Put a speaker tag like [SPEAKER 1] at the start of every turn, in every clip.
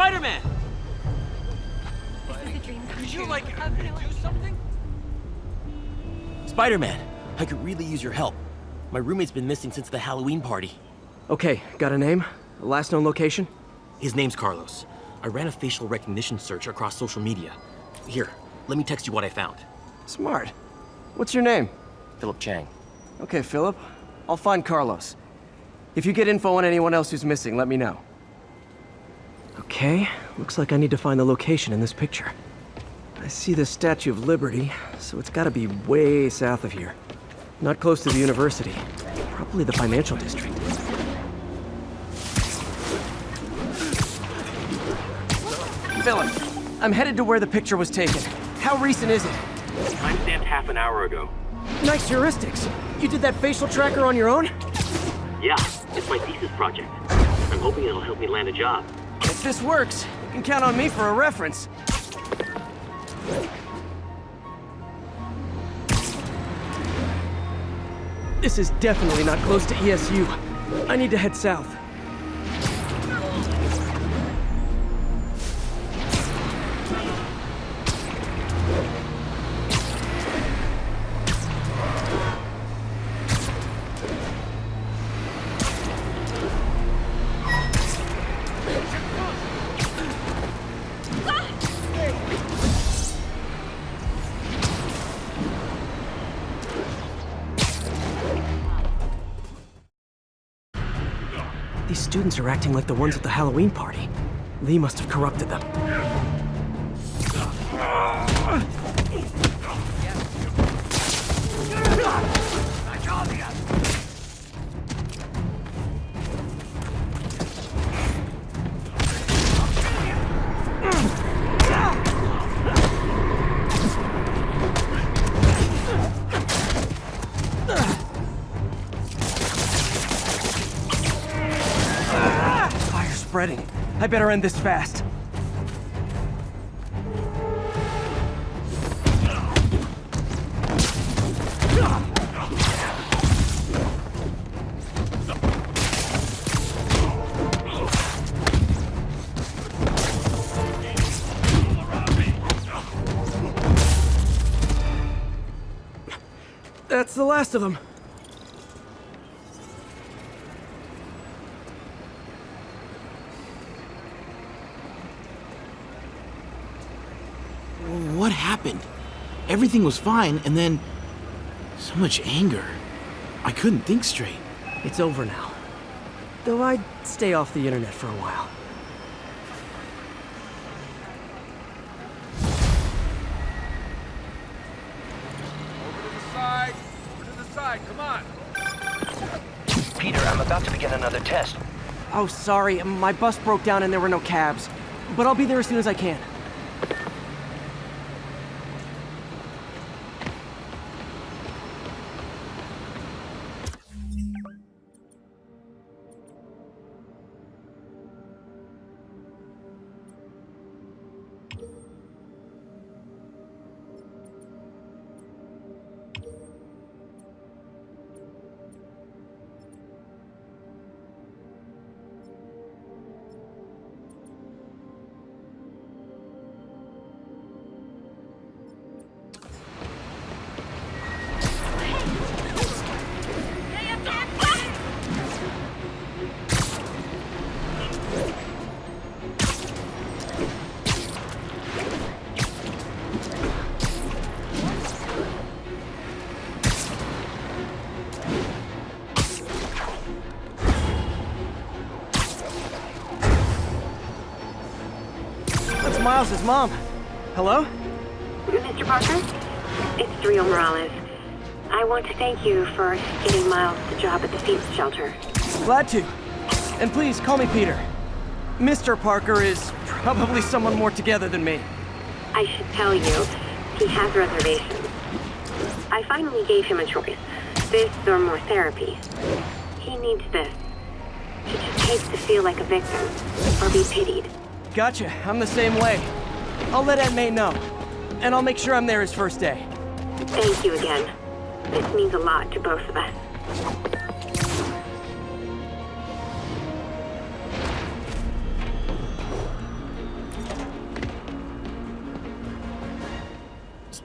[SPEAKER 1] Spider-Man!
[SPEAKER 2] This is a dream come
[SPEAKER 1] Could you,
[SPEAKER 2] true.
[SPEAKER 1] like,
[SPEAKER 2] Of
[SPEAKER 1] do something? Spider-Man, I could really use your help. My roommate's been missing since the Halloween party.
[SPEAKER 3] Okay, got a name? A last known location?
[SPEAKER 1] His name's Carlos. I ran a facial recognition search across social media. Here, let me text you what I found.
[SPEAKER 3] Smart. What's your name?
[SPEAKER 1] Philip Chang.
[SPEAKER 3] Okay, Philip. I'll find Carlos. If you get info on anyone else who's missing, let me know. Okay, looks like I need to find the location in this picture. I see the Statue of Liberty, so it's gotta be way south of here. Not close to the university. Probably the financial district. Philip, I'm headed to where the picture was taken. How recent is it?
[SPEAKER 4] Timestamped half an hour ago.
[SPEAKER 3] Nice heuristics. You did that facial tracker on your own?
[SPEAKER 4] Yeah, it's my thesis project. I'm hoping it'll help me land a job.
[SPEAKER 3] If this works, you can count on me for a reference. This is definitely not close to ESU. I need to head south. These students are acting like the ones at the Halloween party. Lee must have corrupted them. Fire's spreading. I better end this fast. That's the last of them.
[SPEAKER 5] What happened? Everything was fine, and then so much anger. I couldn't think straight.
[SPEAKER 3] It's over now. Though I'd stay off the internet for a while.
[SPEAKER 6] Over to the side, come on.
[SPEAKER 7] Peter, I'm about to begin another test.
[SPEAKER 3] Oh, sorry. My bus broke down and there were no cabs. But I'll be there as soon as I can. That's Miles' mom. Hello?
[SPEAKER 8] Mr. Parker? It's Dario Morales. I want to thank you for getting Miles the job at the Phoenix shelter.
[SPEAKER 3] Glad to. And please, call me Peter. Mr. Parker is probably someone more together than me.
[SPEAKER 8] I should tell you, he has reservations. I finally gave him a choice. This or more therapy. He needs this. He just hates to feel like a victim, or be pitied.
[SPEAKER 3] Gotcha. I'm the same way. I'll let Aunt May know. And I'll make sure I'm there his first day.
[SPEAKER 8] Thank you again. This means a lot to both of us.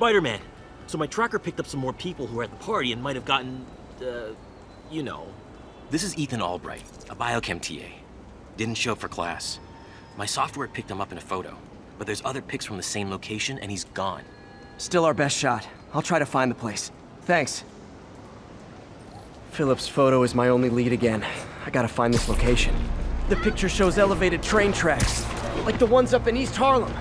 [SPEAKER 1] Spider-Man. So my tracker picked up some more people who were at the party and might have gotten, you know.
[SPEAKER 9] This is Ethan Albright, a biochem TA. Didn't show up for class. My software picked him up in a photo, but there's other pics from the same location and he's gone.
[SPEAKER 3] Still our best shot. I'll try to find the place. Thanks. Philip's photo is my only lead again. I gotta find this location. The picture shows elevated train tracks, like the ones up in East Harlem.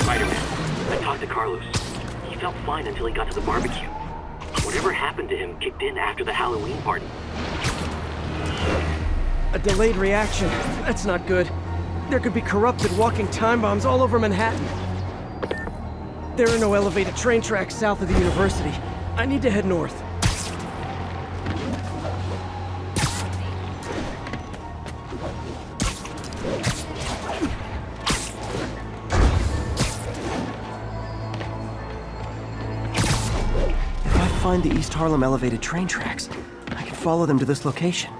[SPEAKER 4] Spider-Man, I talked to Carlos. He felt fine until he got to the barbecue. Whatever happened to him kicked in after the Halloween party.
[SPEAKER 3] A delayed reaction. That's not good. There could be corrupted walking time bombs all over Manhattan. There are no elevated train tracks south of the university. I need to head north. If I find the East Harlem elevated train tracks, I can follow them to this location.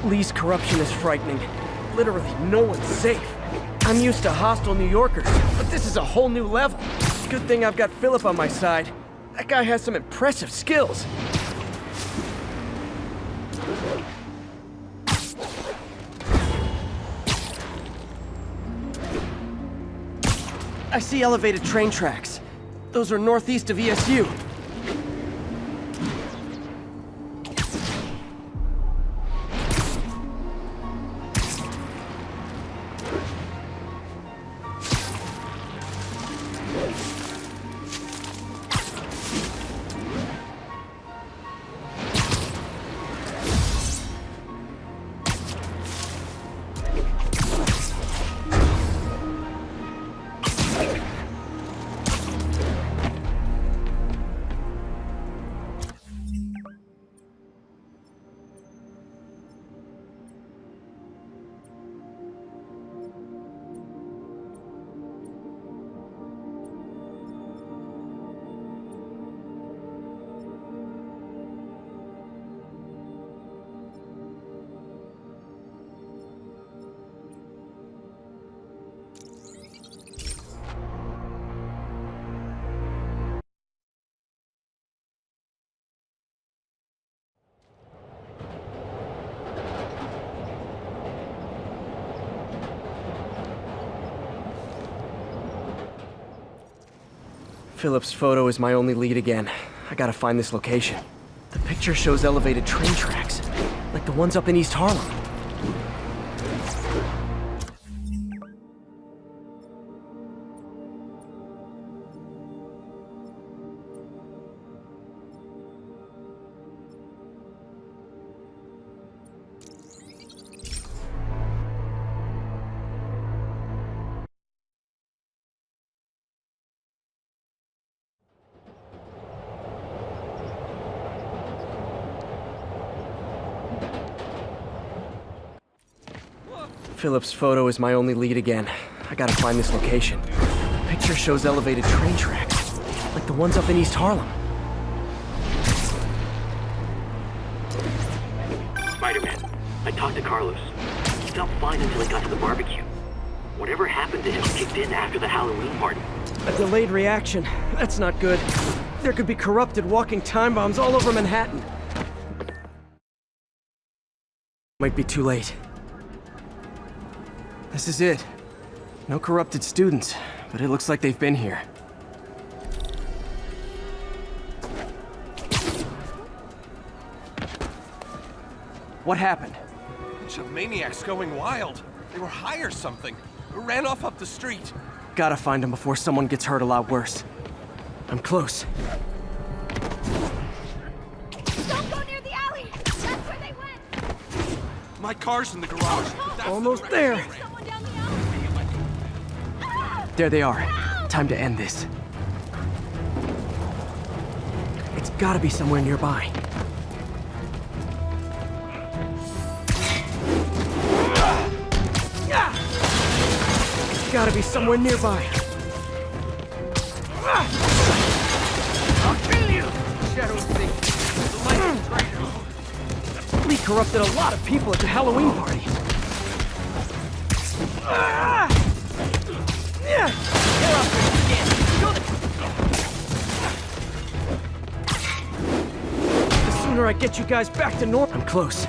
[SPEAKER 3] Lee's corruption is frightening. Literally, no one's safe. I'm used to hostile New Yorkers, but this is a whole new level. Good thing I've got Philip on my side. That guy has some impressive skills. I see elevated train tracks. Those are northeast of ESU. Philip's photo is my only lead again. I gotta find this location. The picture shows elevated train tracks, like the ones up in East Harlem. Philip's photo is my only lead again. I gotta find this location. The picture shows elevated train tracks, like the ones up in East Harlem.
[SPEAKER 4] Spider-Man, I talked to Carlos. He felt fine until he got to the barbecue. Whatever happened to him kicked in after the Halloween party.
[SPEAKER 3] A delayed reaction. That's not good. There could be corrupted walking time bombs all over Manhattan. Might be too late. This is it. No corrupted students, but it looks like they've been here. What happened?
[SPEAKER 6] Bunch of maniacs going wild. They were high or something. Ran off up the street.
[SPEAKER 3] Gotta find them before someone gets hurt a lot worse. I'm close.
[SPEAKER 2] Don't go near the alley! That's where they went!
[SPEAKER 6] My car's in the garage. That's
[SPEAKER 3] Almost
[SPEAKER 6] the
[SPEAKER 3] there.
[SPEAKER 6] direction.
[SPEAKER 2] Someone down the alley!
[SPEAKER 3] There they are. Time to end this. It's gotta be somewhere nearby. It's gotta be somewhere nearby.
[SPEAKER 6] I'll kill you! Shadow Thief. The light of traitors.
[SPEAKER 3] Lee corrupted a lot of people at the Halloween party. The sooner I get you guys back to normal. I'm close.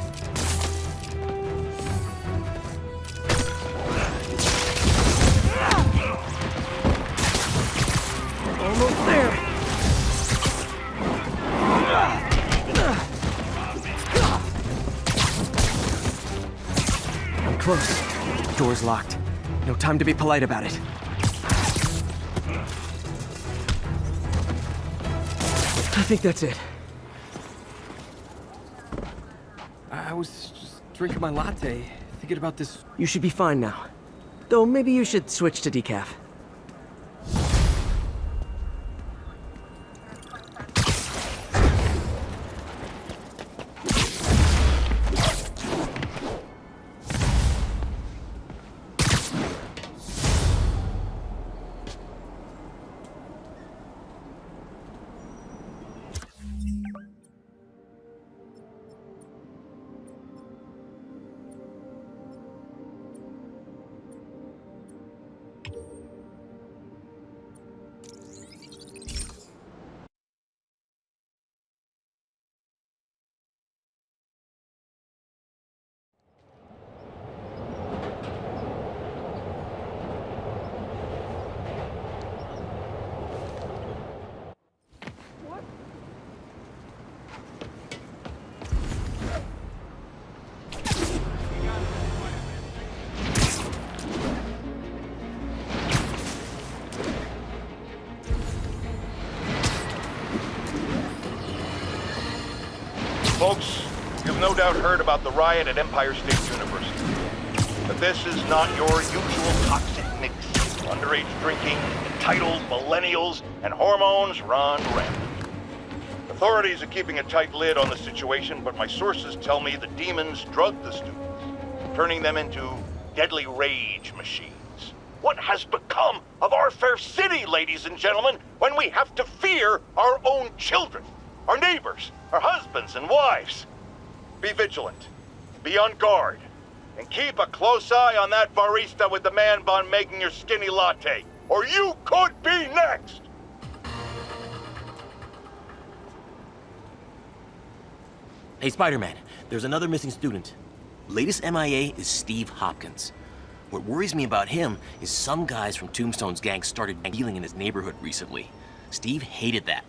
[SPEAKER 3] Almost there. I'm close. Door's locked. No time to be polite about it. I think that's it.
[SPEAKER 10] I was just drinking my latte, thinking about this.
[SPEAKER 3] You should be fine now. Though maybe you should switch to decaf.
[SPEAKER 11] Folks, you've no doubt heard about the riot at Empire State University. But this is not your usual toxic mix. Underage drinking, entitled millennials, and hormones run rampant. Authorities are keeping a tight lid on the situation, but my sources tell me the demons drugged the students, turning them into deadly rage machines. What has become of our fair city, ladies and gentlemen, when we have to fear our own children, our neighbors, our husbands and wives? Be vigilant, be on guard, and keep a close eye on that barista with the man bun making your skinny latte, or you could be next!
[SPEAKER 9] Hey, Spider-Man, there's another missing student. Latest MIA is Steve Hopkins. What worries me about him is some guys from Tombstone's gang started dealing in his neighborhood recently. Steve hated that.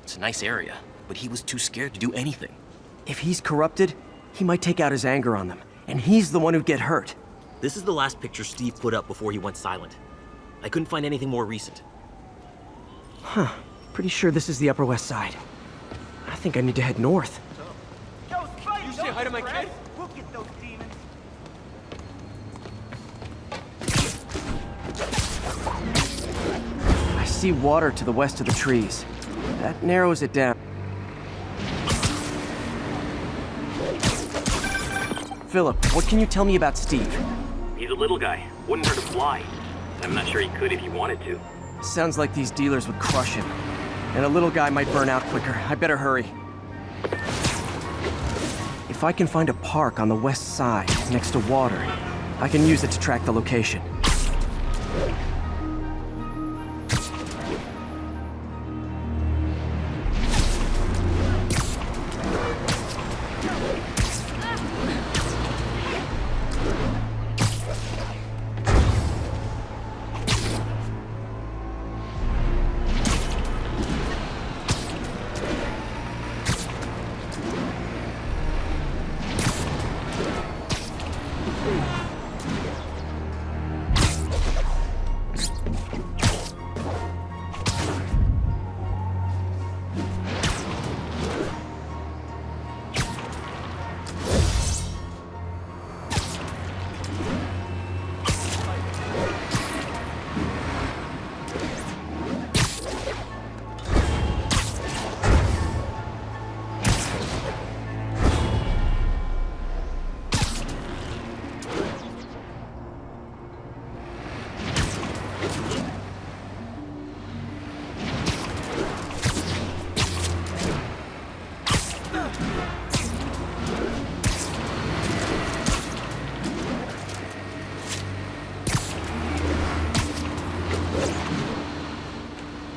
[SPEAKER 9] It's a nice area, but he was too scared to do anything.
[SPEAKER 3] If he's corrupted, he might take out his anger on them, and he's the one who'd get hurt.
[SPEAKER 1] This is the last picture Steve put up before he went silent. I couldn't find anything more recent.
[SPEAKER 3] Huh. Pretty sure this is the Upper West Side. I think I need to head north.
[SPEAKER 6] You say hi to my kid?
[SPEAKER 7] We'll get those demons.
[SPEAKER 3] I see water to the west of the trees. That narrows it down. Philip, what can you tell me about Steve?
[SPEAKER 4] He's a little guy. Wouldn't hurt to fly. I'm not sure he could if he wanted to.
[SPEAKER 3] Sounds like these dealers would crush him. And a little guy might burn out quicker. I better hurry. If I can find a park on the west side, next to water, I can use it to track the location.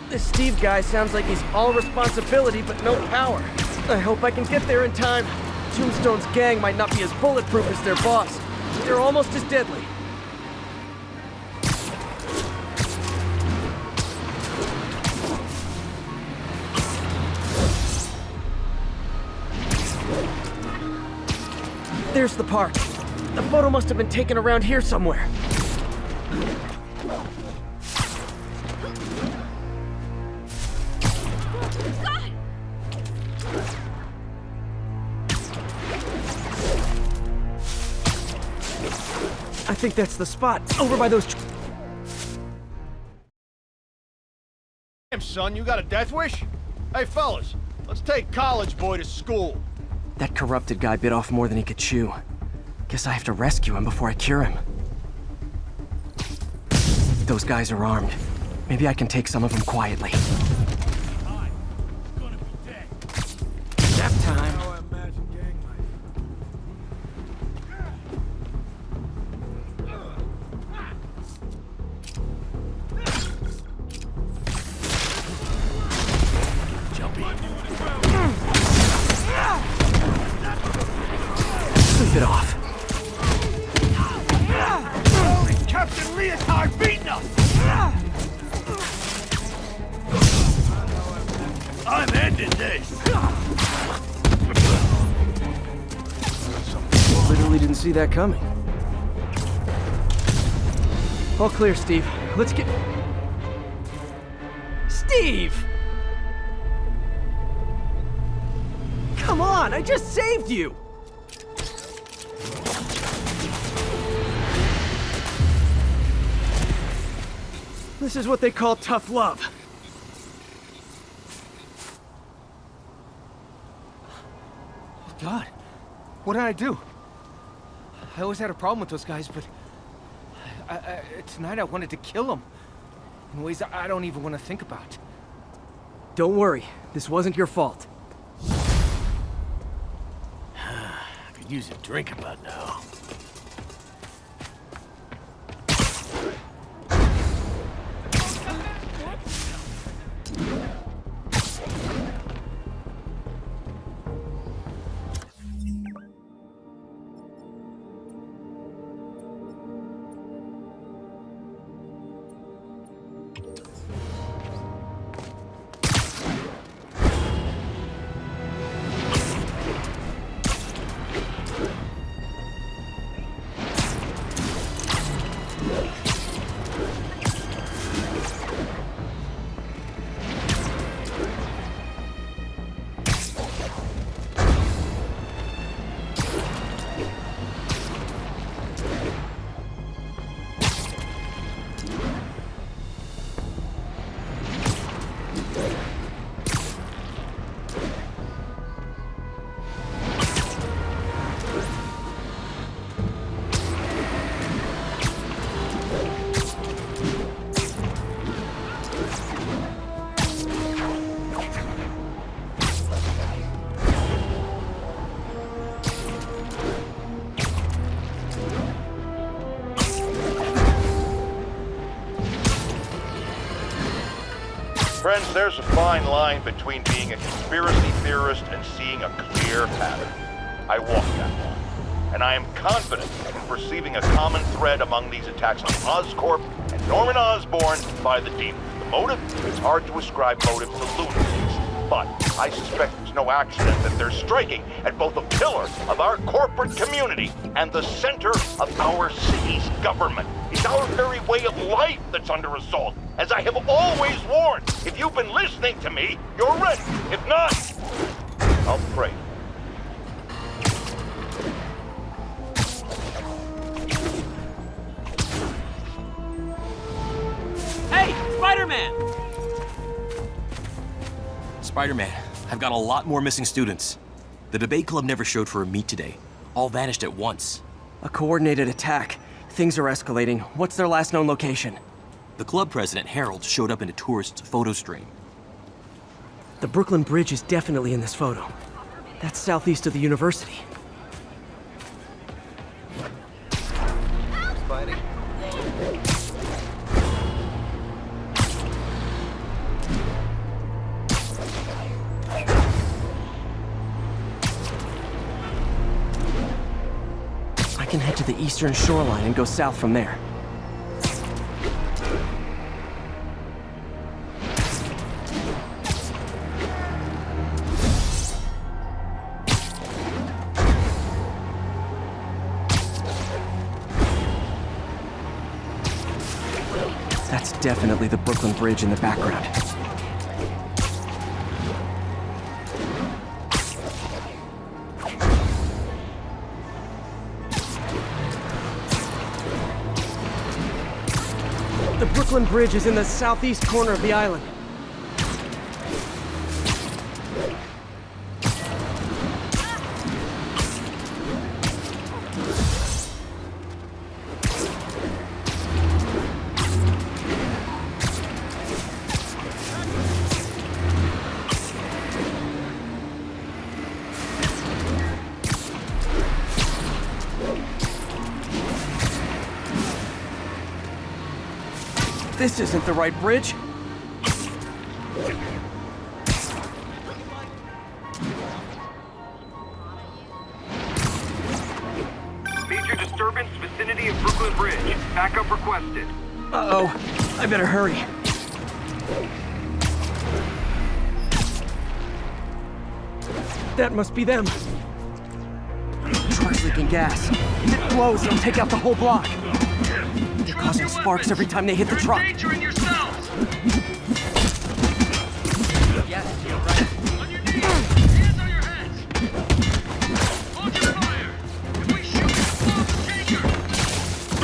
[SPEAKER 3] This Steve guy sounds like he's all responsibility but no power. I hope I can get there in time. Tombstone's gang might not be as bulletproof as their boss, but they're almost as deadly. There's the park. The photo must have been taken around here somewhere. I think that's the spot, over by those
[SPEAKER 11] Damn, son, you got a death wish? Hey, fellas, let's take College Boy to school.
[SPEAKER 3] That corrupted guy bit off more than he could chew. Guess I have to rescue him before I cure him. Those guys are armed. Maybe I can take some of them quietly. Nap time. Sleep it off.
[SPEAKER 11] Captain Leotard beating us! I'm ending this!
[SPEAKER 3] Literally didn't see that coming. All clear, Steve. Let's get... Steve! Come on, I just saved you! This is what they call tough love.
[SPEAKER 10] Oh, God. What did I do? I always had a problem with those guys, but... tonight I wanted to kill them. In ways I don't even want to think about.
[SPEAKER 3] Don't worry, this wasn't your fault.
[SPEAKER 9] I could use a drink about now.
[SPEAKER 11] Friends, there's a fine line between being a conspiracy theorist and seeing a clear pattern. I walk that line. And I am confident in perceiving a common thread among these attacks on Oscorp and Norman Osborn by the Demon. The motive? It's hard to ascribe motive to lunatics, but I suspect it's no accident that they're striking at both a pillar of our corporate community and the center of our city's government. It's our very way of life that's under assault. As I have always warned, if you've been listening to me, you're ready. If not, I'll pray.
[SPEAKER 1] Hey, Spider-Man! Spider-Man, I've got a lot more missing students. The debate club never showed for a meet today. All vanished at once.
[SPEAKER 3] A coordinated attack. Things are escalating. What's their last known location?
[SPEAKER 1] The club president, Harold, showed up in a tourist's photo stream.
[SPEAKER 3] The Brooklyn Bridge is definitely in this photo. That's southeast of the university.
[SPEAKER 10] Spidey.
[SPEAKER 3] I can head to the eastern shoreline and go south from there. That's definitely the Brooklyn Bridge in the background. The Brooklyn Bridge is in the southeast corner of the island. This isn't the right bridge.
[SPEAKER 7] Major disturbance vicinity of Brooklyn Bridge. Backup requested.
[SPEAKER 3] Uh-oh. I better hurry. That must be them. Truck's leaking gas. If it blows, it'll take out the whole block. They're causing sparks every time they hit the truck.
[SPEAKER 7] Endangering yourselves!
[SPEAKER 10] Yes, you're right.
[SPEAKER 7] On your knees! Hands on your heads! Hold your fire! If we shoot, blow the tanker!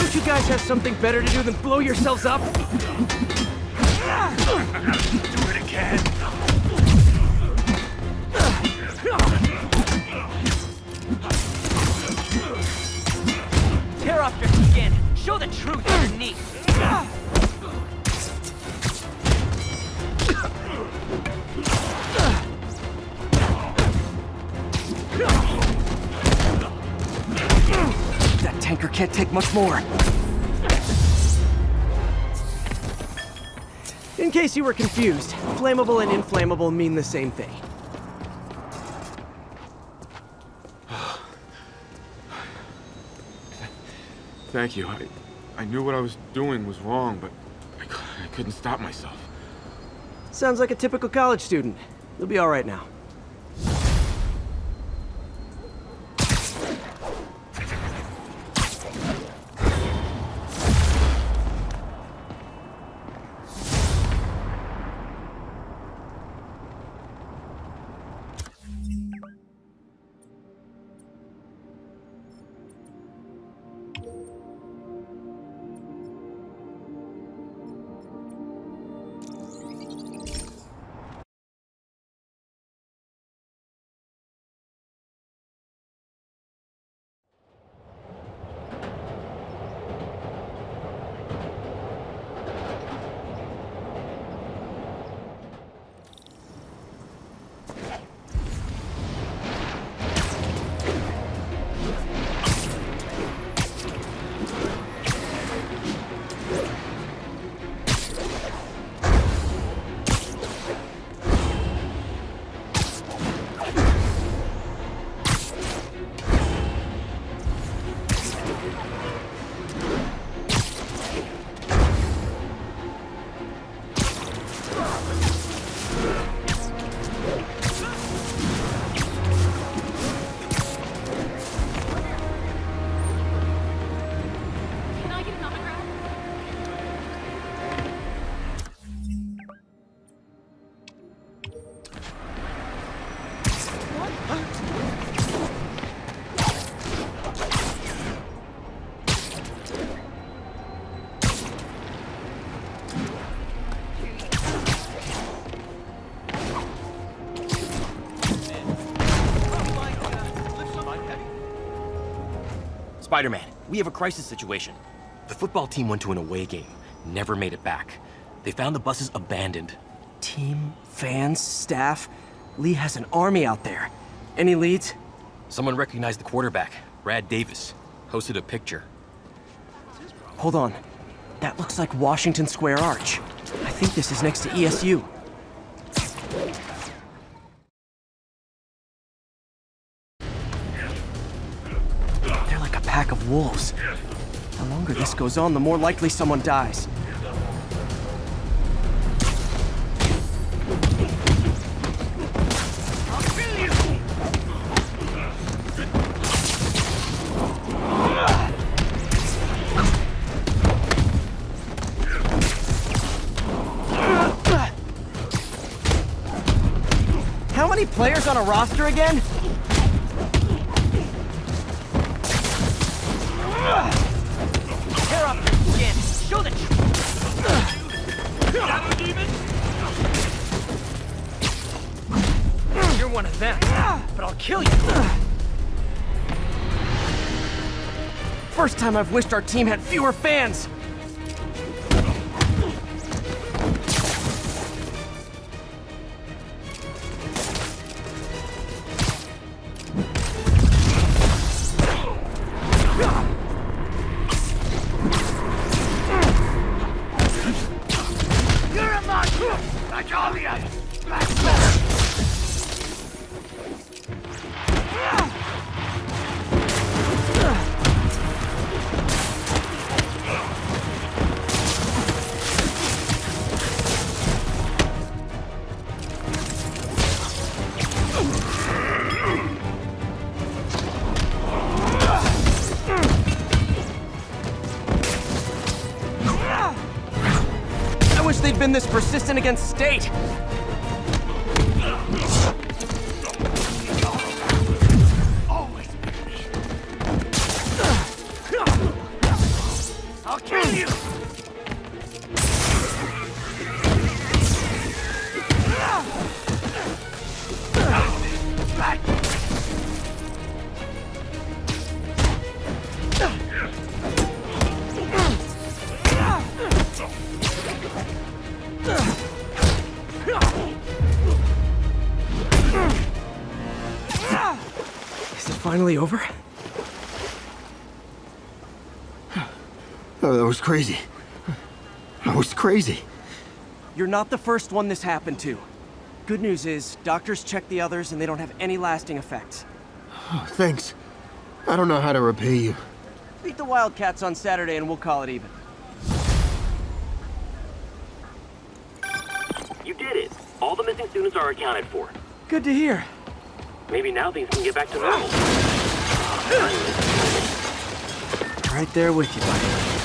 [SPEAKER 3] Don't you guys have something better to do than blow yourselves up?
[SPEAKER 11] Do it again.
[SPEAKER 10] Tear off your skin. Show the truth underneath.
[SPEAKER 3] That tanker can't take much more. In case you were confused, flammable and inflammable mean the same thing.
[SPEAKER 12] Thank you. I knew what I was doing was wrong, but I couldn't stop myself.
[SPEAKER 3] Sounds like a typical college student. You'll be all right now.
[SPEAKER 1] Spider-Man, we have a crisis situation. The football team went to an away game, never made it back. They found the buses abandoned.
[SPEAKER 3] Team, fans, staff. Lee has an army out there. Any leads?
[SPEAKER 1] Someone recognized the quarterback, Brad Davis. Posted a picture.
[SPEAKER 3] Hold on. That looks like Washington Square Arch. I think this is next to ESU. They're like a pack of wolves. The longer this goes on, the more likely someone dies. How many players on a roster again? Tear up your skin! Show the... Shadow Demon? You're one of them, but I'll kill you! First time I've wished our team had fewer fans! I wish they'd been this persistent against State. I'll kill you! Is it finally over?
[SPEAKER 13] Oh, that was crazy. That was crazy.
[SPEAKER 3] You're not the first one this happened to. Good news is, doctors checked the others and they don't have any lasting effects.
[SPEAKER 13] Oh, thanks. I don't know how to repay you.
[SPEAKER 3] Beat the Wildcats on Saturday and we'll call it even.
[SPEAKER 4] You did it. All the missing students are accounted for.
[SPEAKER 3] Good to hear.
[SPEAKER 4] Maybe now things can get back to normal.
[SPEAKER 3] Right there with you, buddy.